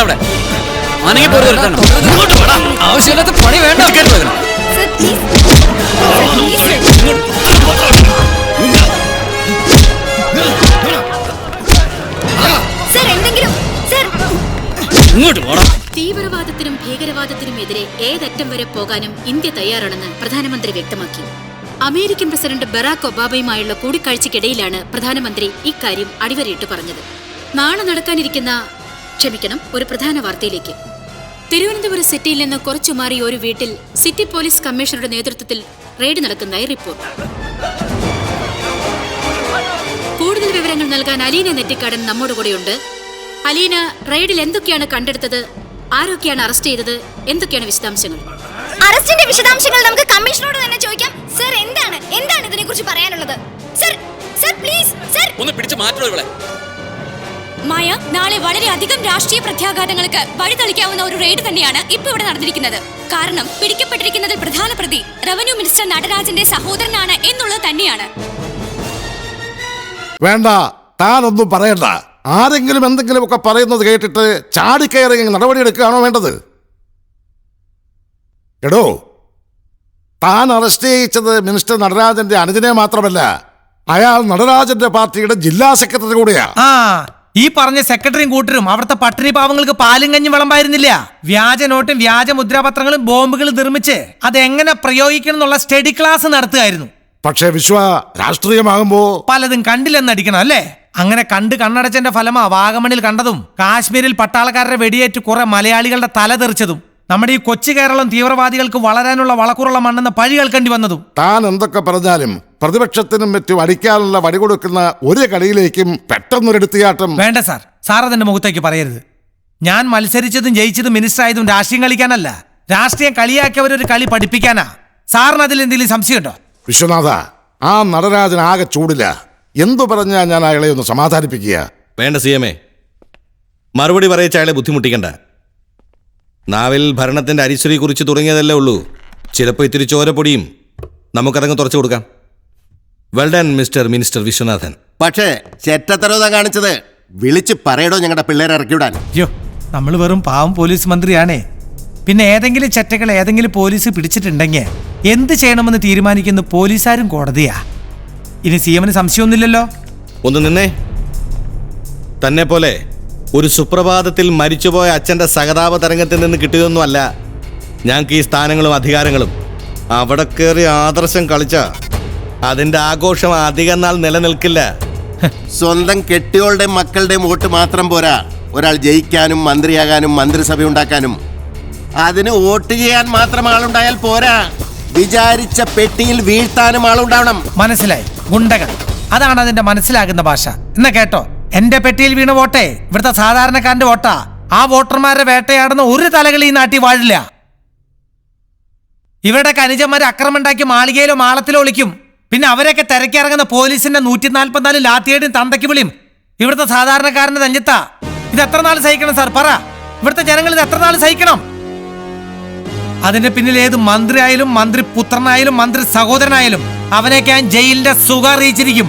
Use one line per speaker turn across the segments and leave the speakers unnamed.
അവിടെ ആവശ്യമില്ലാത്ത പണി വേണ്ട.
തീവ്രവാദത്തിനും ഭീകരവാദത്തിനും എതിരെ ഏതറ്റം വരെ പോകാനും ഇന്ത്യ തയ്യാറാണെന്ന് പ്രധാനമന്ത്രി വ്യക്തമാക്കി. അമേരിക്കൻ പ്രസിഡന്റ് ബറാക് ഒബാമയുമായുള്ള കൂടിക്കാഴ്ചയ്ക്കിടയിലാണ് പ്രധാനമന്ത്രി ഇക്കാര്യം അടിവരയിട്ട് പറഞ്ഞത്. നാളെ നടക്കാനിരിക്കുന്ന ഒരു പ്രധാന വാർത്തയിലേക്ക്. തിരുവനന്തപുരം സിറ്റിയിൽ നിന്ന് കുറച്ചു മാറി ഒരു വീട്ടിൽ സിറ്റി പോലീസ് കമ്മീഷണറുടെ നേതൃത്വത്തിൽ റെയ്ഡ് നടക്കുന്നതായി റിപ്പോർട്ട്. കൂടുതൽ വിവരങ്ങൾ നൽകാൻ അലീന നെറ്റിക്കാടൻ നമ്മോട് കൂടെയുണ്ട്. അലീന, റെയ്ഡിൽ എന്തൊക്കെയാണ് കണ്ടെടുത്തത്? ആരൊക്കെയാണ് അറസ്റ്റ് ചെയ്തത്? എന്തൊക്കെയാണ് വിശദാംശങ്ങൾ?
അറസ്റ്റിന്റെ വിശദാംശങ്ങൾ നമുക്ക് കമ്മീഷണറോട് തന്നെ ചോദിക്കാം. സർ, എന്താണ് ഇതിനെക്കുറിച്ച് പറയാനുള്ളത്? സർ സർ പ്ലീസ് സർ
ഒന്ന് പിടിച്ചു മാറ്റണോ ഇവളെ?
മായ, നാളെ വളരെയധികം രാഷ്ട്രീയ പ്രത്യാഘാതങ്ങൾക്ക് വഴിതെളിക്കാവുന്ന ഒരു റെയ്ഡ് തന്നെയാണ് ഇപ്പൊ ഇവിടെ നടന്നിരിക്കുന്നത്. കാരണം പിടിക്കപ്പെട്ടിരിക്കുന്നതിൽ പ്രധാന പ്രതി റവന്യൂ മിനിസ്റ്റർ നടരാജന്റെ സഹോദരനാണ് എന്നുള്ളത് തന്നെയാണ്.
വേണ്ട, താനൊന്നും പറയണ്ട. ആരെങ്കിലും എന്തെങ്കിലുമൊക്കെ പറയുന്നത് കേട്ടിട്ട് ചാടിക്കയറി നടപടിയെടുക്കുകയാണോ വേണ്ടത്? എടോ, താൻ അറസ്റ്റ് ചെയ്യിച്ചത് മിനിസ്റ്റർ നടരാജന്റെ അനുജനെ മാത്രമല്ല, അയാൾ നടരാജന്റെ പാർട്ടിയുടെ ജില്ലാ സെക്രട്ടറി കൂടെയാ.
ഈ പറഞ്ഞ സെക്രട്ടറിയും കൂട്ടരും അവിടുത്തെ പട്ടിണി പാവങ്ങൾക്ക് പാലും കഞ്ഞും വിളമ്പായിരുന്നില്ല. വ്യാജ നോട്ടും വ്യാജ മുദ്രാപത്രങ്ങളും ബോംബുകളും നിർമ്മിച്ച് അതെങ്ങനെ പ്രയോഗിക്കണം എന്നുള്ള സ്റ്റഡി ക്ലാസ് നടത്തുകയായിരുന്നു.
പക്ഷേ രാഷ്ട്രീയമാകുമ്പോ
പലതും കണ്ടില്ലെന്നടിക്കണം അല്ലേ? അങ്ങനെ കണ്ണടച്ചതിന്റെ ഫലമാ വാഗമണിൽ കണ്ടതും കാശ്മീരിൽ പട്ടാളക്കാരുടെ വെടിയേറ്റ് കുറെ മലയാളികളുടെ തല തെറിച്ചതും നമ്മുടെ ഈ കൊച്ചു കേരളം തീവ്രവാദികൾക്ക് വളരാനുള്ള വളക്കുറുള്ള മണ്ണെന്ന പഴി കേൾക്കേണ്ടി വന്നതും.
താൻ എന്തൊക്കെ പറഞ്ഞാലും പ്രതിപക്ഷത്തിനും മറ്റും അടിക്കാനുള്ള വടി കൊടുക്കുന്ന ഒരു കളിയിലേക്കും പെട്ടെന്നൊരെടുത്തിയാട്ടം
വേണ്ട സാർ. സാർ അതിന്റെ മുഖത്തേക്ക് പറയരുത്. ഞാൻ മത്സരിച്ചതും ജയിച്ചതും മിനിസ്റ്റർ ആയതും രാഷ്ട്രീയം കളിക്കാനല്ല. രാഷ്ട്രീയം കളിയാക്കിയവരൊരു കളി പഠിപ്പിക്കാനാ. സാറിന് അതിൽ എന്തെങ്കിലും സംശയമുണ്ടോ?
വിശ്വനാഥ, ആ നടരാജൻ ആകെ ചൂടില്ല. എന്തു പറഞ്ഞാ ഞാൻ അയാളെ ഒന്ന് സമാധാനിപ്പിക്കുക?
വേണ്ട CMA, മറുപടി പറയിച്ച അയാളെ ബുദ്ധിമുട്ടിക്കണ്ട. നാവിൽ ഭരണത്തിന്റെ അരിശ്രീ കുറിച്ച് തുടങ്ങിയതല്ലേ ഉള്ളൂ. ചിലപ്പോൾ ഇത്തിരി ചോരപ്പൊടിയും നമുക്കതങ്ങ് തുറച്ചു കൊടുക്കാം. Well done minister Viswanathan.
പക്ഷേ ചെറ്റത്തരവാ കാണിച്ചത്. വിളിച്ച് പറയടോ ഞങ്ങളുടെ പിള്ളേരെ ഇറക്കിവിടാൻ.
അയ്യോ, നമ്മൾ വെറും പാവം പോലീസ് മന്ത്രിയാണേ. പിന്നെ ഏതെങ്കിലും ചെറ്റകൾ ഏതെങ്കിലും പോലീസ് പിടിച്ചിട്ടുണ്ടെങ്കിൽ എന്ത് ചെയ്യണമെന്ന് തീരുമാനിക്കുന്ന പോലീസുകാരും കോടതിയാ. ഇനി CMന് സംശയമൊന്നുമില്ലല്ലോ?
ഒന്ന് നിന്നേ. തന്നെ പോലെ ഒരു സുപ്രഭാതത്തിൽ മരിച്ചുപോയ അച്ഛൻ്റെ സഹതാപ തരംഗത്തിൽ നിന്ന് കിട്ടിയതൊന്നും അല്ല ഞങ്ങൾക്ക് ഈ സ്ഥാനങ്ങളും അധികാരങ്ങളും. അവിടെ കയറി ആദർശം കളിച്ച അതിൻ്റെ ആഘോഷം അധികം നാൾ നിലനിൽക്കില്ല.
സ്വന്തം കെട്ടിയോളുടെയും മക്കളുടെയും വോട്ട് മാത്രം പോരാ ഒരാൾ ജയിക്കാനും മന്ത്രിയാകാനും മന്ത്രിസഭ ഉണ്ടാക്കാനും. അതിന് വോട്ട് ചെയ്യാൻ മാത്രം ആളുണ്ടായാൽ പോരാ, വിചാരിച്ച പെട്ടിയിൽ വീഴ്ത്താനും ആളുണ്ടാവണം.
മനസ്സിലായി? ഗുണ്ടകൾ, അതാണ് അതിന്റെ മനസ്സിലാകുന്ന ഭാഷ. എന്നാ കേട്ടോ, എന്റെ പെട്ടിയിൽ വീണ വോട്ടേ ഇവിടുത്തെ സാധാരണക്കാരന്റെ വോട്ടാ. ആ വോട്ടർമാരെ വേട്ടയാടുന്ന ഒരു തലകൾ ഈ നാട്ടിൽ വാഴില്ല. ഇവരുടെ അനുജന്മാരെ അക്രമമുണ്ടാക്കി മാളികയിലോ മാളത്തിലോ ഒളിക്കും. പിന്നെ അവരെയൊക്കെ തിരക്കിറങ്ങുന്ന പോലീസിന്റെ 144 ലാത്തിയേടും തന്തയ്ക്ക് വിളിയും ഇവിടുത്തെ സാധാരണക്കാരന്റെ നെഞ്ചത്താ. ഇത് എത്ര നാൾ സഹിക്കണം സാർ? പറ, ഇവിടുത്തെ ജനങ്ങൾ ഇത് എത്ര നാൾ സഹിക്കണം? അതിന്റെ പിന്നിൽ ഏത് മന്ത്രി ആയാലും, മന്ത്രി പുത്രനായാലും, മന്ത്രി സഹോദരനായാലും അവനെയൊക്കെ ഞാൻ ജയിലിന്റെ സുഖം അറിയിച്ചിരിക്കും.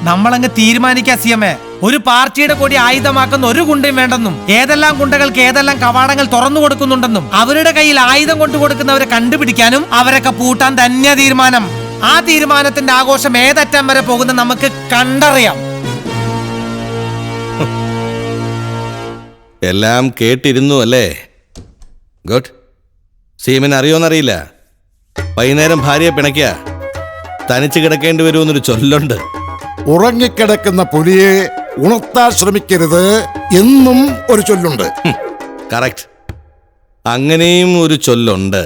നമ്മളങ്ങ് തീരുമാനിക്കാ CMA. ഒരു പാർട്ടിയുടെ കൊടി ആയുധമാക്കുന്ന ഒരു ഗുണ്ടയും വേണ്ടെന്നും, ഏതെല്ലാം ഗുണ്ടകൾക്ക് ഏതെല്ലാം കവാടങ്ങൾ തുറന്നു കൊടുക്കുന്നുണ്ടെന്നും, അവരുടെ കയ്യിൽ ആയുധം കൊണ്ടു കൊടുക്കുന്നവരെ കണ്ടുപിടിക്കാനും അവരൊക്കെ പൂട്ടാൻ തന്നെ തീരുമാനം. ആ തീരുമാനത്തിന്റെ ആഘോഷം ഏതറ്റം വരെ പോകുന്ന നമുക്ക് കണ്ടറിയാം.
എല്ലാം കേട്ടിരുന്നു അല്ലേ? ഗുഡ്. CMന് അറിയോന്നറിയില്ല, വൈകുന്നേരം ഭാര്യയെ പിണയ്ക്കുക തനിച്ച് കിടക്കേണ്ടി വരുമെന്നൊരു ചൊല്ലുണ്ട്.
ഉറങ്ങിക്കിടക്കുന്ന പുലിയെ ഉണർത്താൻ ശ്രമിക്കരുത് എന്നും ഒരു ചൊല്ലുണ്ട്.
കറക്റ്റ്, അങ്ങനെയും ഒരു ചൊല്ലുണ്ട്.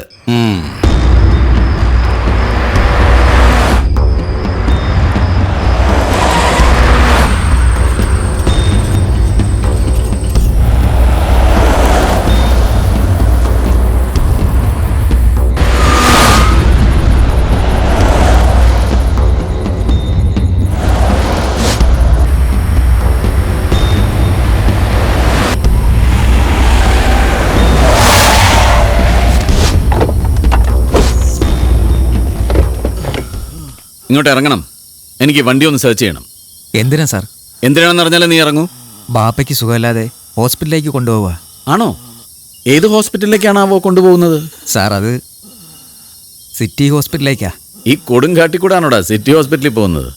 ഇങ്ങോട്ട് ഇറങ്ങണം. എനിക്ക് വണ്ടി ഒന്ന് സെർച്ച് ചെയ്യണം.
എന്തിനാ സാർ?
എന്തിനാണെന്ന് അറിഞ്ഞാലേ നീ ഇറങ്ങൂ.
ബാപ്പയ്ക്ക് സുഖമില്ലാതെ ഹോസ്പിറ്റലിലേക്ക് കൊണ്ടുപോവുക.
ആണോ? ഏത് ഹോസ്പിറ്റലിലേക്കാണാവോ കൊണ്ടുപോകുന്നത്?
സാർ അത് സിറ്റി ഹോസ്പിറ്റലിലേക്കാ.
ഈ കൊടുങ്കാട്ടിക്കൂടാണോടാ സിറ്റി ഹോസ്പിറ്റലിൽ പോകുന്നത്?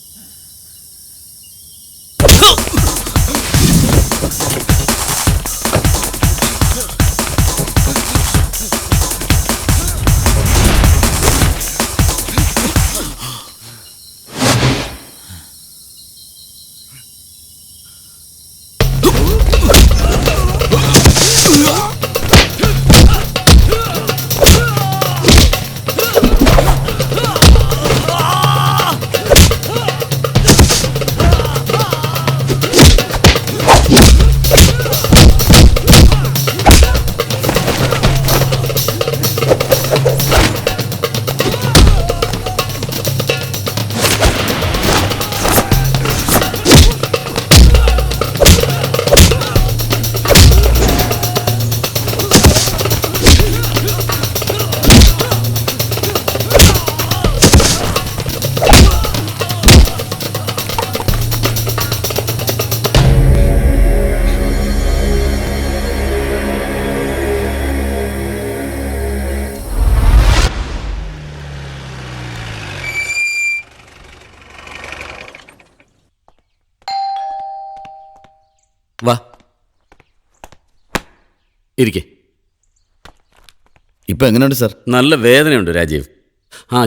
വാ ഇരിക്കേ.
ഇപ്പം എങ്ങനെയുണ്ട് സാർ?
നല്ല വേദനയുണ്ട് രാജീവ്.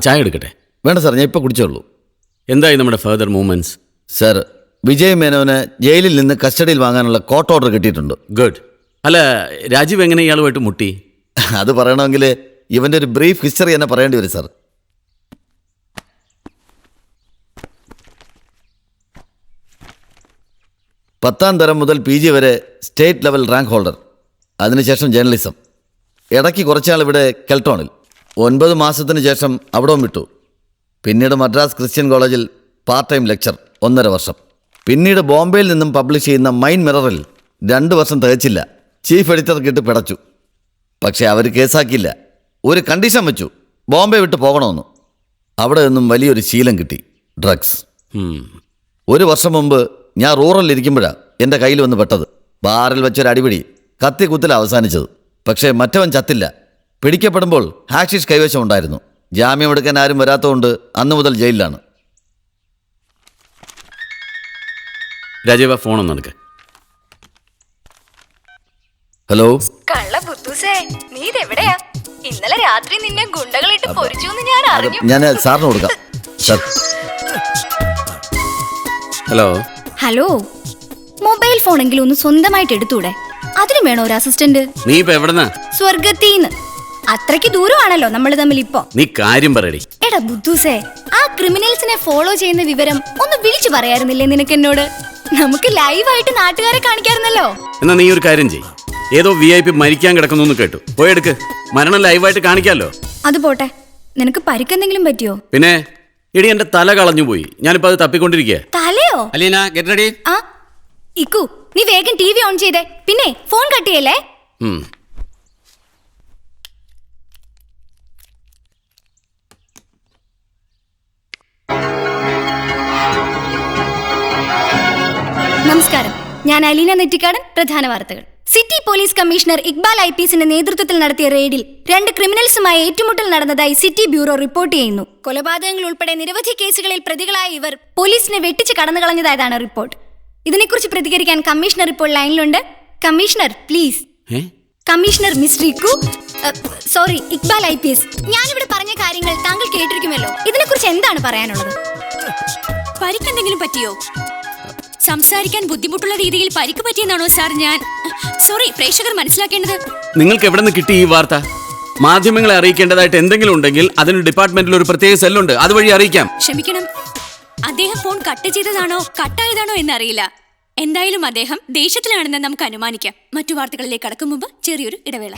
ചായ എടുക്കട്ടെ?
വേണ്ട സാർ, ഞാൻ ഇപ്പോൾ കുടിച്ചോളൂ.
എന്തായി നമ്മുടെ ഫർദർ മൂവ്മെന്റ്സ്?
സാർ, വിജയ് മേനോന് ജയിലിൽ നിന്ന് കസ്റ്റഡിയിൽ വാങ്ങാനുള്ള കോർട്ട് ഓർഡർ കിട്ടിയിട്ടുണ്ട്.
ഗുഡ്. അല്ല, രാജീവ് എങ്ങനെ ഇയാളുമായിട്ട് മുട്ടി?
അത് പറയണമെങ്കിൽ ഇവൻ്റെ ഒരു ബ്രീഫ് ഹിസ്റ്ററി തന്നെ പറയേണ്ടി വരും സാർ. 10ാം തരം മുതൽ PG വരെ സ്റ്റേറ്റ് ലെവൽ റാങ്ക് ഹോൾഡർ. അതിനുശേഷം ജേർണലിസം. ഇടയ്ക്ക് കുറച്ചാൾ ഇവിടെ കെൽട്ടോണിൽ. 9 മാസത്തിന് ശേഷം അവിടവും വിട്ടു. പിന്നീട് മദ്രാസ് ക്രിസ്ത്യൻ കോളേജിൽ പാർട്ട് ടൈം ലെക്ചർ 1.5 വർഷം. പിന്നീട് ബോംബെയിൽ നിന്നും പബ്ലിഷ് ചെയ്യുന്ന മൈൻ മിററിൽ 2 വർഷം തികച്ചില്ല. ചീഫ് എഡിറ്റർക്കിട്ട് പിടച്ചു. പക്ഷേ അവർ കേസാക്കിയില്ല. ഒരു കണ്ടീഷൻ വെച്ചു, ബോംബെ വിട്ട് പോകണമെന്ന്. അവിടെ നിന്നും വലിയൊരു ശീലം കിട്ടി, ഡ്രഗ്സ്. 1 വർഷം മുമ്പ് ഞാൻ റൂറലിരിക്കുമ്പോഴാണ് എൻ്റെ കയ്യിൽ വന്ന് പെട്ടത്. ബാറിൽ വെച്ചൊരു അടിപിടി, കത്തി കുത്തല അവസാനിച്ചത്. പക്ഷേ മറ്റവൻ ചത്തില്ല. പിടിക്കപ്പെടുമ്പോൾ ഹാഷിഷ് കൈവശം ഉണ്ടായിരുന്നു. ജാമ്യം എടുക്കാൻ ആരും വരാത്തതുകൊണ്ട് അന്നു മുതൽ ജയിലിലാണ്.
രാജീവ, ഫോണൊന്നും എടുക്ക.
ഹലോ.
കള്ള ബുദ്ധൂസേ, നീ ഇതെവിടെയാ? ഇന്നലെ രാത്രി നിന്നെ ഗുണ്ടകളിട്ട് പൊരിച്ചു എന്ന് ഞാൻ അറിഞ്ഞു.
ഞാൻ സാറിന് കൊടുക്കാം സാർ.
ഹലോ.
ഹലോ, മൊബൈൽ ഫോണെങ്കിലും ഒന്ന് സ്വന്തമായിട്ട് എടുത്തൂടെ? അതിന് വേണോ ഒരു അസിസ്റ്റന്റ്?
നീ ഇപ്പൊ എവിടെന്നാ?
സ്വർഗത്തീന്ന്. അത്രയ്ക്ക് ദൂരമാണല്ലോ നമ്മൾ തമ്മിൽ ഇപ്പൊ.
നീ കാര്യം പറയടി.
എടാ ബുദ്ധൂസേ, ആ ക്രിമിനൽസിനെ ഫോളോ ചെയ്യുന്ന വിവരം ഒന്ന് വിളിച്ചു പറയാറുന്നില്ലേ നിനക്ക് എന്നോട്? നമുക്ക് ലൈവായിട്ട് നാട്ടുകാരെ കാണിക്കാറുന്നല്ലോ.
എന്നാ നീ ഒരു കാര്യം ചെയ്യ്. ഏതോ VIP മരിക്കാൻ കിടക്കുന്നു കേട്ടു, പോയെടുക്ക്. മരണം ലൈവായിട്ട് കാണിക്കാലോ.
അത് പോട്ടെ, നിനക്ക് പരിക്കെന്തെങ്കിലും പറ്റിയോ?
പിന്നെ ഇടി, എന്റെ തല കളഞ്ഞു പോയി. ഞാനിപ്പോ അത് തപ്പിക്കൊണ്ടിരിക്കുക.
തലയോ?
Aleena, get ready.
ആ ഇക്കു, നീ വേഗം TV ഓൺ ചെയ്തേ. പിന്നെ ഫോൺ കട്ട് ചെയ്യല്ലേ. നമസ്കാരം, ഞാൻ അലീന നെറ്റിക്കാടൻ. പ്രധാന വാർത്തകൾ. സിറ്റി പോലീസ് കമ്മീഷണർ ഇക്ബാൽ IPSന്റെ നേതൃത്വത്തിൽ നടത്തിയ റെയ്ഡിൽ 2 ക്രിമിനൽസുമായി ഏറ്റുമുട്ടൽ നടന്നതായി സിറ്റി ബ്യൂറോ റിപ്പോർട്ട് ചെയ്യുന്നു. കൊലപാതകങ്ങൾ ഉൾപ്പെടെ നിരവധി കേസുകളിൽ പ്രതികളായ ഇവർ പോലീസിനെ വെട്ടിച്ച് കടന്നുകളഞ്ഞതായാണ് റിപ്പോർട്ട്. ഇതിനെക്കുറിച്ച് പ്രതികരിക്കാൻ കമ്മീഷണർ ഇപ്പോൾ ലൈനിലുണ്ട്. Commissioner please. Commissioner miss Rikku, sorry, Iqbal IPS. ഞാനിവിടെ പറഞ്ഞ കാര്യങ്ങൾ താങ്കൾ കേട്ടിരിക്കുമല്ലോ. ഇതിനെക്കുറിച്ച് എന്താണ് പറയാനുള്ളത്?
പരിക്കെന്തെങ്കിലും പറ്റിയോ? സംസാരിക്കാൻ ബുദ്ധിമുട്ടുള്ള രീതിയിൽ പരിക്ക് പറ്റിയെന്നാണോ സാർ? സോറി, പ്രേക്ഷകർ മനസ്സിലാക്കേണ്ടത്.
നിങ്ങൾക്ക് എവിടെ നിന്ന് കിട്ടി ഈ വാർത്ത? മാധ്യമങ്ങളെ അറിയിക്കേണ്ടതായിട്ട് എന്തെങ്കിലും ഉണ്ടെങ്കിൽ അതിന് ഡിപ്പാർട്ട്മെന്റിൽ ഒരു പ്രത്യേക സെല്ലുണ്ട്, അതുവഴി അറിയിക്കാം.
ക്ഷമിക്കണം, അദ്ദേഹം ഫോൺ കട്ട് ചെയ്തതാണോ കട്ടായതാണോ എന്നറിയില്ല. എന്തായാലും അദ്ദേഹം ദേഷ്യത്തിലാണെന്ന് നമുക്ക് അനുമാനിക്കാം. മറ്റു വാർത്തകളിലേക്ക് കടക്കും മുമ്പ് ചെറിയൊരു ഇടവേള.